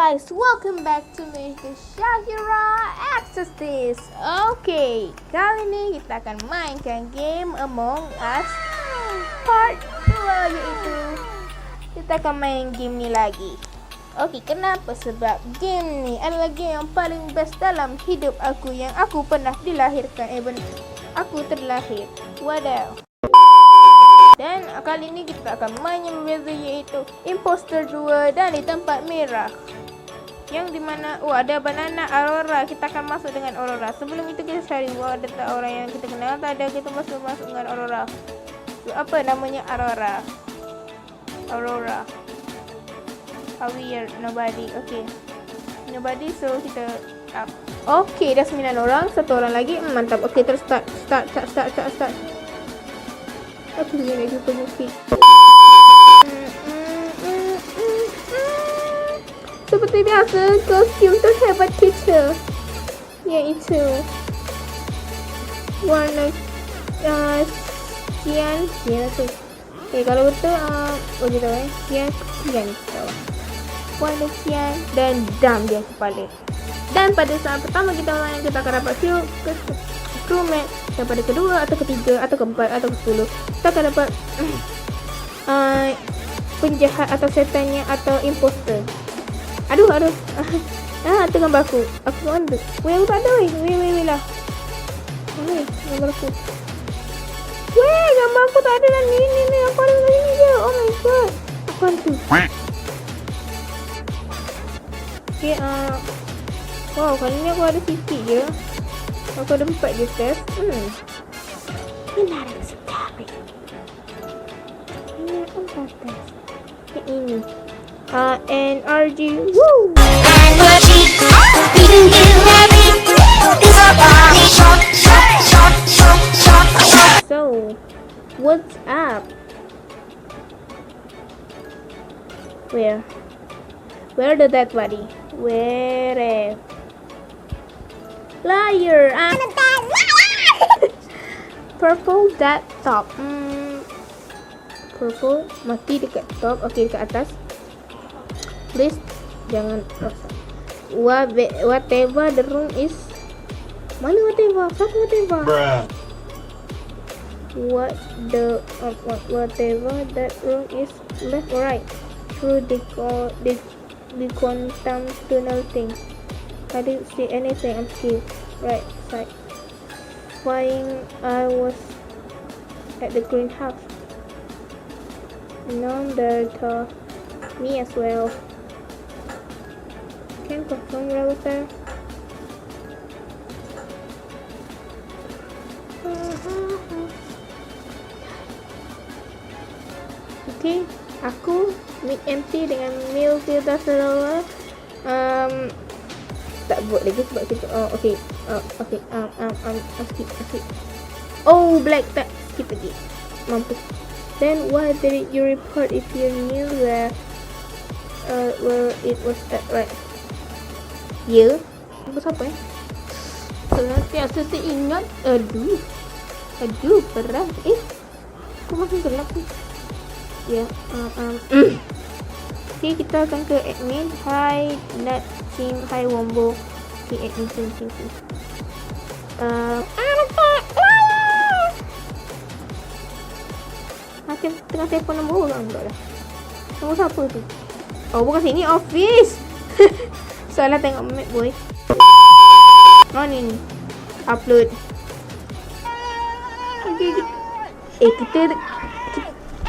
guys, welcome back to Mr. Shakira Access This. Okay, kali ini kita akan mainkan game Among Us Part 2, iaitu kita akan main game ni lagi. Okay, kenapa? Sebab game ni adalah game yang paling best dalam hidup aku yang aku pernah dilahirkan. Aku terlahir. Wadaw. Dan kali ini kita akan main yang berbeza, iaitu Imposter 2 dan di tempat merah. Yang dimana ada banana Aurora. Kita akan masuk dengan Aurora. Sebelum itu kita cari ada tak orang yang kita kenal. Tak ada, kita masuk dengan Aurora. So, apa namanya Aurora? Aurora. How weird. Nobody. Okay, nobody, so kita up. Okay, dah 9 orang. Satu orang lagi. Mantap. Okay, terus start. Aku juga nak jumpa musik. Seperti biasa, kostum terhebat kita, iaitu warna cyan tu. Okay, kalau betul kita tahu cyan warna cyan dan dam dia kepala. Dan pada saat pertama kita main, kita akan dapat crewmate. Daripada kedua atau ketiga atau keempat atau ke-10, kita akan dapat penjahat atau setannya atau imposter. Aduh tu gambar aku kan tu. Weh, aku tak ada weh lah. Weh, gambar aku. Weh, gambar aku tak ada lah. Ni aku ada lagi ni je. Oh my god, aku hantu. Okay, wow, kali ni aku ada sikit je. Aku ada 4 je test. Menarik sekali. Ini apa test? Ini NRG. Woo! So, what's up? Where the dead body? Where? Liar! I'm a bad liar! Purple that top. Purple mati dekat top. Okay, dekat atas. Please jangan rosak. Whatever the room is. Mana whatever? Siapa whatever? Whatever that room is, left or right? Through the quantum tunnel thing. I didn't see anything. I'm scared. Right side. Flying. I was at the greenhouse. None there to me as well. Can confirm where I was there. Okay, aku mid empty dengan meal filter server. Tak buat lagi sebab kita okay. Skip. Oh, black, tak skip lagi. Mampus. Then why did you report if you knew where it was at, right? Ya. Apa siapa Sentiasa teringat. Aduh, perah. Aku makin gelap ni. Ya. Okay, kita akan ke admin. Hi Nat Sim, hi Wombo. Okay, admin Sim. Macam tengah telefon nombor orang pula dah. Nombor siapa tu? Oh, bukan sini, office. Salah tengok map boy. Ni upload. Okay.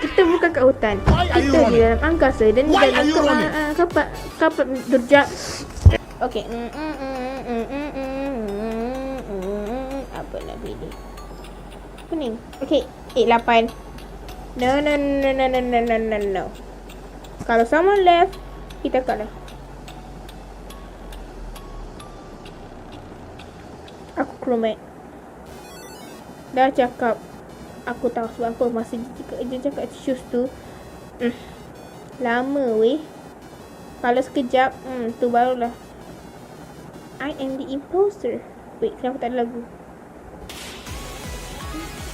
Kita bukan kat hutan. Kita di dalam angkasa dan di dalam kapal derjat. Okay. Apa nak pilih? Kuning. Okay. 8. No. Kalau someone left, kita kalah. Aku crewmate. Dah cakap. Aku tahu sebab apa masa dia cakap choose tu. Lama weh. Kalau sekejap, tu barulah. I am the imposter. Wait, kenapa tak ada lagu?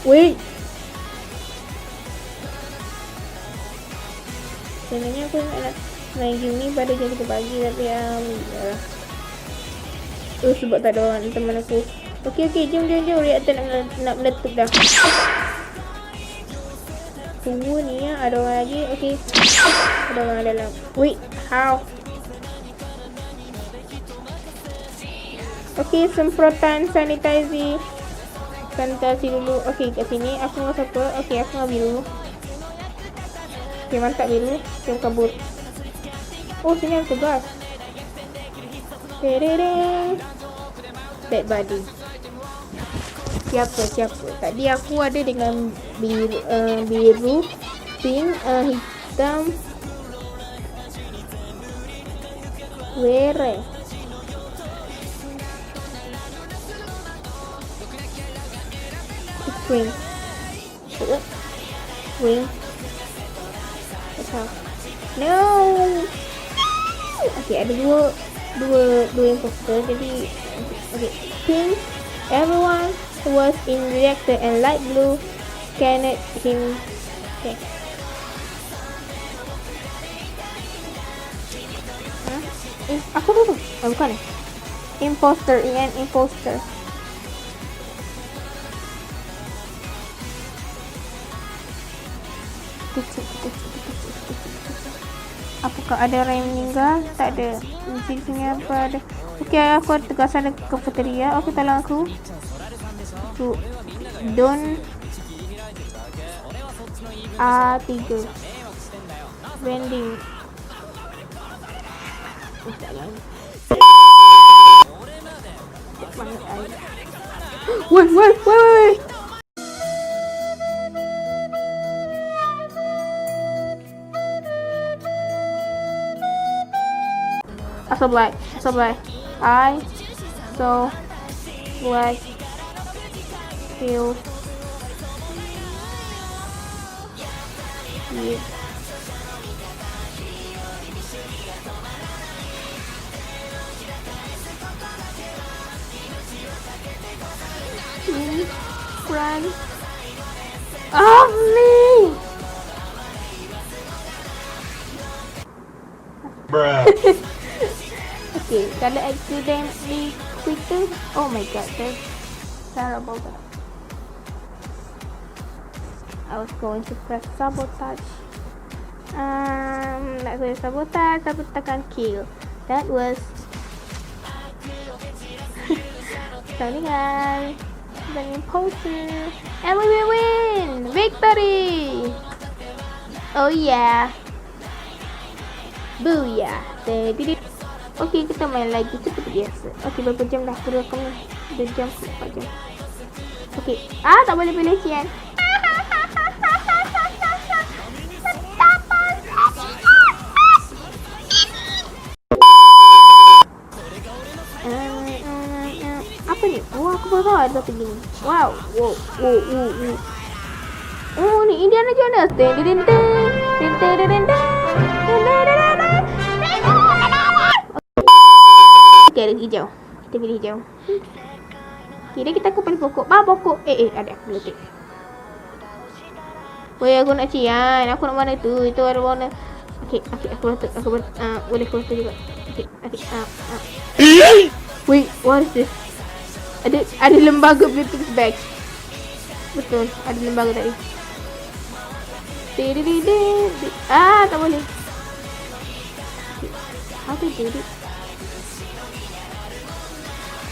Wait. Sebenarnya aku nak main game ni pada jam 3 pagi tapi yalah. Sebab tak ada orang teman aku. Okey, jom reaktor nak meletup dah. Tunggu ni ya, ada orang lagi. Okey. Ada orang dalam. Wait, how? Okey, semprotan sanitizer. Sanitizer dulu. Okey, kat sini aku dengan siapa? Okey, aku dengan biru. Okey, mantap biru. Jom kabur. Oh, sini ada tugas. Terereng. Bad body. Siapa? Tadi aku ada dengan biru, pink, hitam. Where? Green. Green. No. Okay, ada dua imposter. Jadi okay, pink. Everyone was in reactor and light blue scanned him. Okay. Apa tu? Oh, bukan eh. Imposter, imposter. Apakah ada orang yang meninggal? Tak ada. Di sini apa ada? Okey, aku ada tugasan ke cafeteria. Okey, tolong aku. Don A3 vending. Wait. Asal black. I so black kill you. Run off me. Bruh. Okay, kalau accidentally quitter, oh my god, that's terrible. I was going to press sabotage. Nak saya sabotage, tapi tekan kill. That was Salingan dan imposter, and we will win victory. Oh yeah, booyah. Okey, kita main lagi seperti biasa. Okey, berapa jam dah aku rekam ni? 2 jam ke 4 jam. Okey. Tak boleh pilih sian. Apa ni? Aku baru tahu ada satu game. Wow. Oh, ni Indiana Jones. Okay, ada hijau. Kita pilih hijau. Kira kita aku pilih pokok. Pokok. Ada aku letak. Weh, aku nak cian. Aku nak mana tu? Itu ada warna. Okay, aku letak. Boleh aku letak juga. Okay. Wait, what is this? Ada lembaga Blipix bag. Betul, ada lembaga tadi. Tak boleh. How to do it?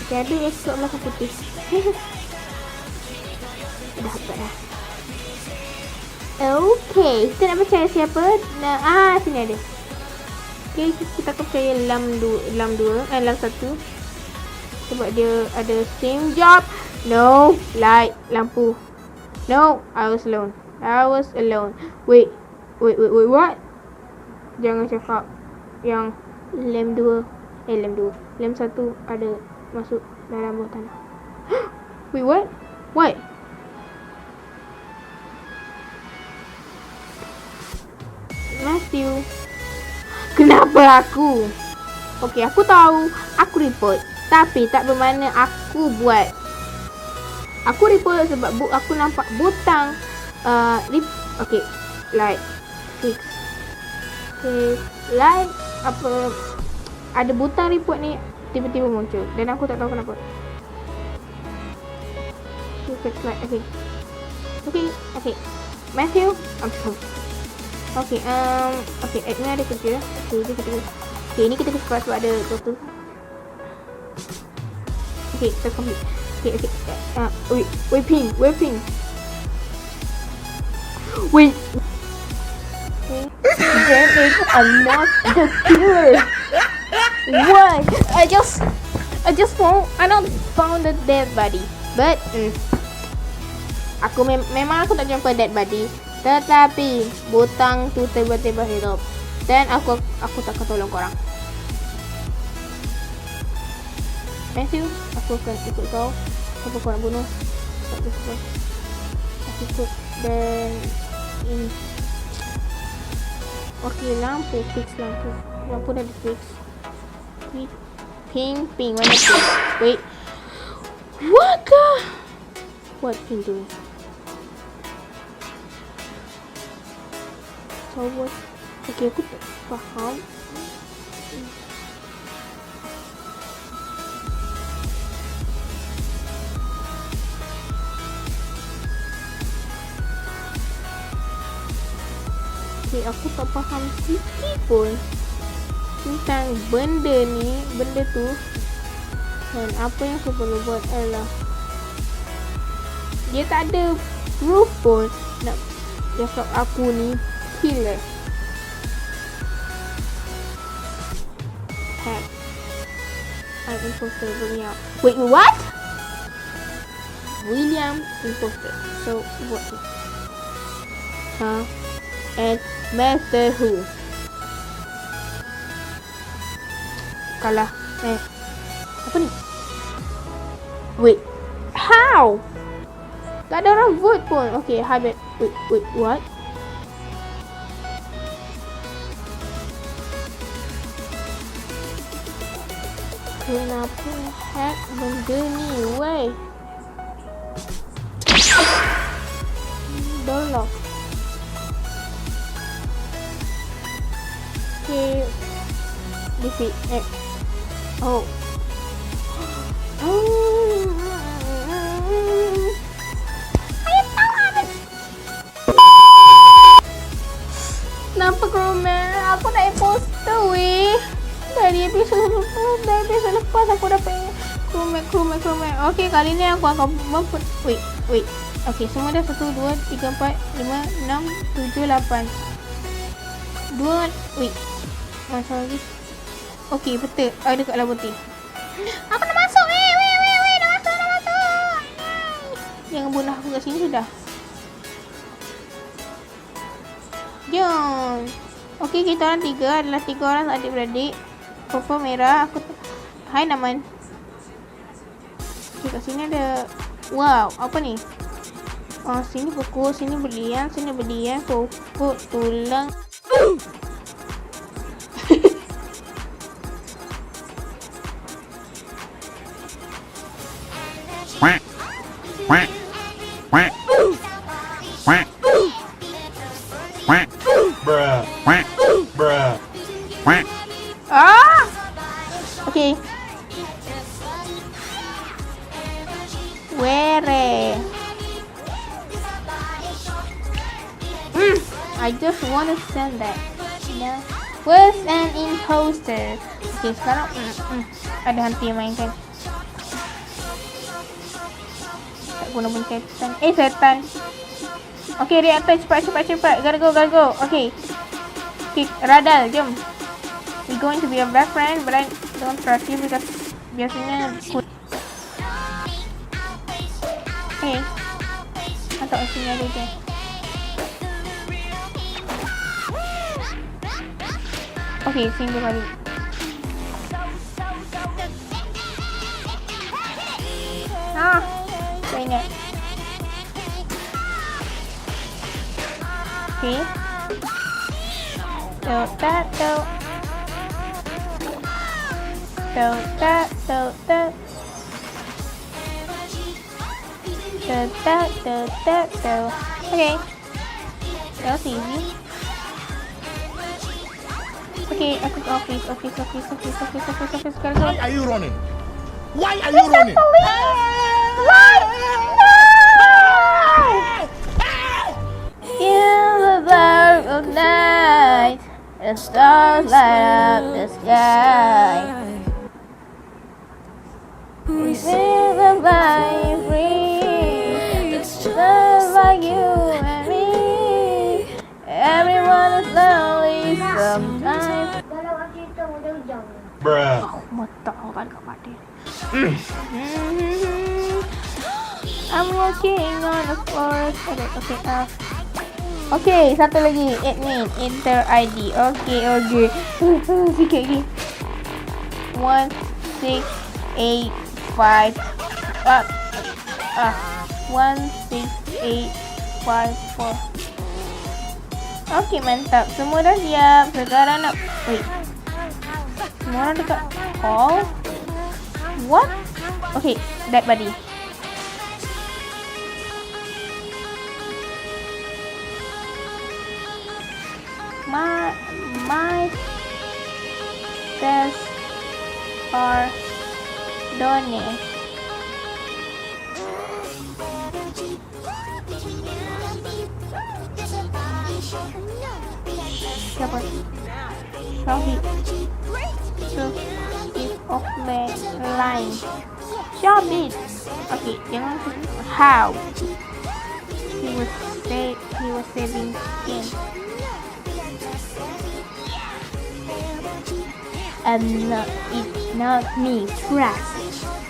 Okay, ada esok belakang putih. Dah dapat dah. Okay, kita nak percaya siapa? Sini ada. Okay, kita akan percaya lam 1. Sebab dia ada same job. No, light, lampu. No, I was alone. Wait, what? Jangan cakap yang lem 1 ada masuk dalam bawah tanah. Wait, what? Matthew. Kenapa aku? Okay, aku tahu. Aku report. Tapi tak bermakna aku buat. Aku report sebab aku nampak butang okay, like fix. Okay, light apa ada butang report ni tiba-tiba muncul dan aku tak tahu kenapa. Okay. Matthew, okay, admin ada kerja. Okay, ni kita cepat sebab ada total. Okay, kita complete. Okay. Wait. Wait. Then I'm not the killer. What? I just found the dead body. But memang aku tak jumpa dead body. Tetapi butang tu tiba-tiba hidup. Dan aku takkan tolong korang. Matthew, aku akan ikut kau. Siapa kau nak bunuh? Aku ikut. Dan ini. Okay, lampu dah di fix. Pink, mana pink? Wait. What pink doing? So what? Okay, aku tak faham. Okay, aku tak faham sikit pun tentang benda tu. Dan apa yang aku perlu buat adalah dia tak ada proof pun nak cakap aku ni killer. Hack. I'm imposter, William. Wait, what? William imposter. So what? And Master Who? Kalah. Apa ni? Wait. How? Tak ada orang vote pun. Okay, habis. Wait, what? Kenapa hack benda ni, wey? Dolok. Okay. Defeat. Oh. Kenapa crewman? Aku nak imposter weh. Dari episod lepas aku dapat crewman. Okay, kali ni aku akan wait. Okay, semua dah 1, 2, 3, 4, 5, 6, 7, 8 2, wait. Macam lagi. Okay, betul. Ada kat dalam putih. Aku nak masuk. Weh, dah masuk. Jangan bunuh aku kat sini sudah. Jom. Okay, kita orang 3 adalah 3 orang adik-beradik. Purple merah. Hai Naman. Okay, kat sini ada. Wow, apa ni? Sini pokok, sini berlian, pokok, tulang. Okay. Where? I just want to send that. Yeah. Was an imposter. Okay, sekarang ada hantu yang mainkan. Tak guna pun setan. Setan. Okay, reaktor cepat. Gotta go. Okay, Radal, jom. We're going to be a best friend, but I don't trust you because biasanya hey, atau sini ada je. Okay, sini balik. Saya ingat. Okay. Okay. That was easy. Okay, aku ke office. Sekarang. Why are you running? Why are you running? Why? In the dark of night, the stars light up the sky. We feel the light free, just like you and me. Everyone is lonely sometimes. Bruh. Mata kan kat mati. I'm walking on the forest. Okay, satu lagi. Admin, enter ID. Okay. Sikit lagi. 1, 6, 8, 5. 1, 6, 8, 5, 4. Okay, mantap. Semua dah siap. Sekarang nak... Wait. Semua orang dekat hall. What? Okay, that buddy. My tests are done. Siapa? Shobit. So, is offline. Shobit. Okay, jangan. How? He was saving skin. It's not me, trust.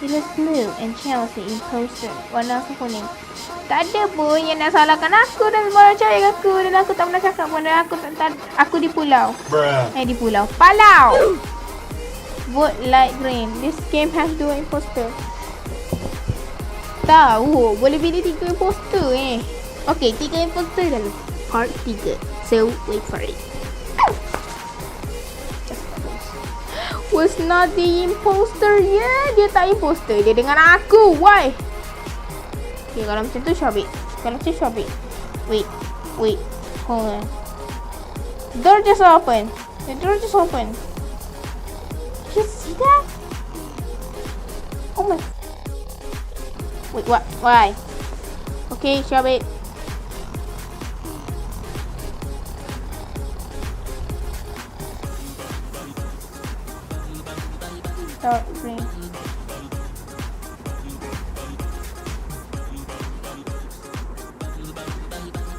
It was Blue and Chelsea imposter. Warna aku kuning. Tak ada pun yang nak salahkan aku dan semua orang cari aku. Dan aku tak pernah cakap pun aku di pulau. Di pulau Palau. Vote light green. This game has 2 imposter. Tahu, boleh pilih 3 imposter Okay, 3 imposter dalam part 3. So, wait for it. Was not the imposter. Dia tak imposter. Dia dengan aku. Why? Okay, kalau macam tu Shobit. Wait. Hold on. Door just open. The door just open. You see that? Oh my. Wait, what? Why? Okay, Shobit. Start ring.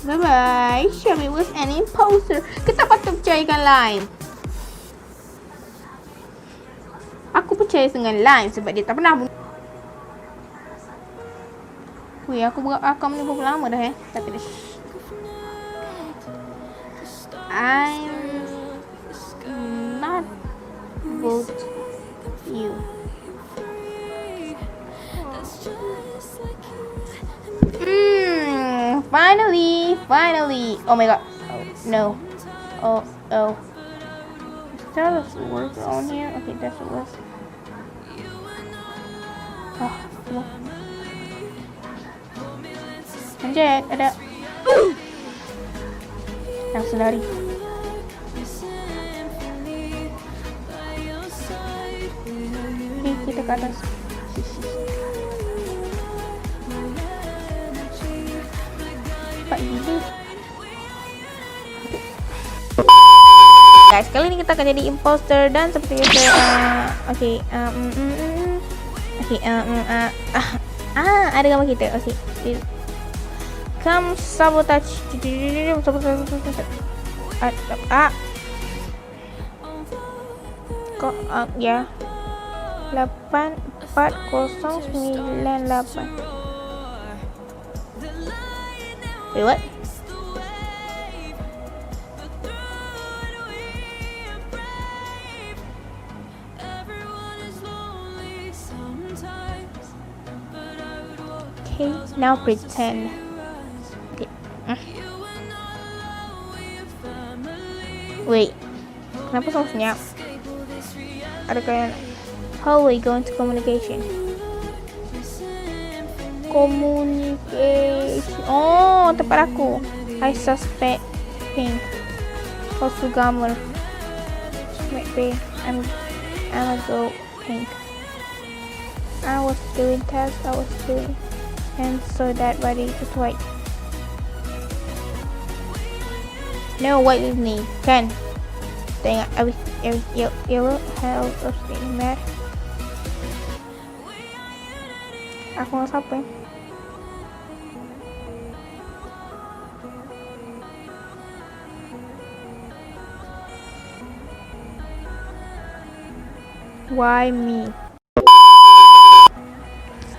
Bye-bye. Shobit was an imposter. Kita patut percayakan Lime. Aku percaya dengan Lime sebab dia tak pernah bunuh. Weh, aku ni berapa lama dah tapi dah. I'm not vote you. Finally. Oh my god. Oh, no. Oh. Is there a worker on here? Okay, that's a worker. Oh, no. Anjay, ada. Langsung lari. Kita ke atas. Cepat gila. Guys, kali ni kita akan jadi imposter dan seperti biasa ada gambar kita. Okay. Come sabotage. Kok ya. 84098. Wait, what? Okay, now pretend. Okay. Wait, kenapa semua senyap? Adakah yang hallway going to communication? Oh, tempat aku. I suspect pink. Kosu gambar. Maybe I'm gonna go pink. I was doing test. And so that body is white. No white with me. Kan? Tengok every yellow hell of the mad. Aku mau siapa? Why me?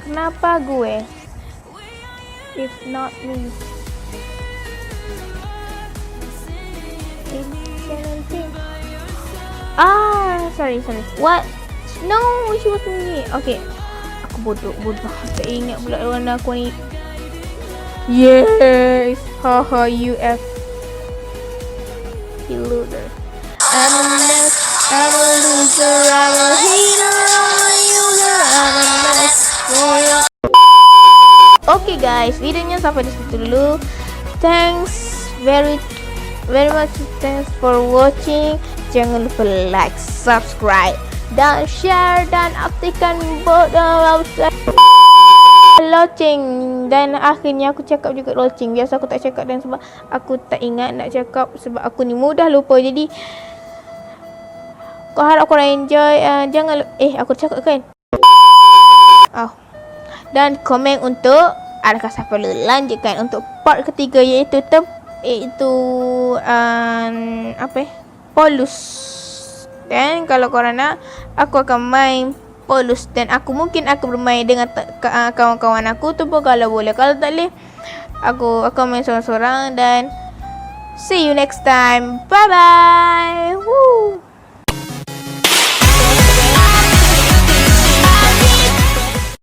Kenapa gue? If not me. Sorry. What? No, she was me. Okay. Aku bodoh. Tak ingat pula warna aku ni. Yes. Haha, UF. You loser. I'm a mess. I'm a loser. I'm a hater. I'm a user. I'm a mess. Okay guys, videonya sampai di situ dulu. Thanks very much. Thanks for watching. Jangan lupa like, subscribe, dan share, dan aktifkan button lonceng. Dan akhirnya aku cakap juga lonceng. Biasa aku tak cakap dan sebab aku tak ingat nak cakap sebab aku ni mudah lupa. Jadi kau harap korang enjoy. Jangan aku cakap kan. Dan komen untuk adakah saya perlu lanjutkan untuk part ketiga iaitu Polus. Dan kalau korang nak, aku akan main Polus. Dan mungkin aku bermain dengan kawan-kawan aku tu pun kalau boleh. Kalau tak boleh, aku akan main seorang-seorang. Dan see you next time. Bye bye.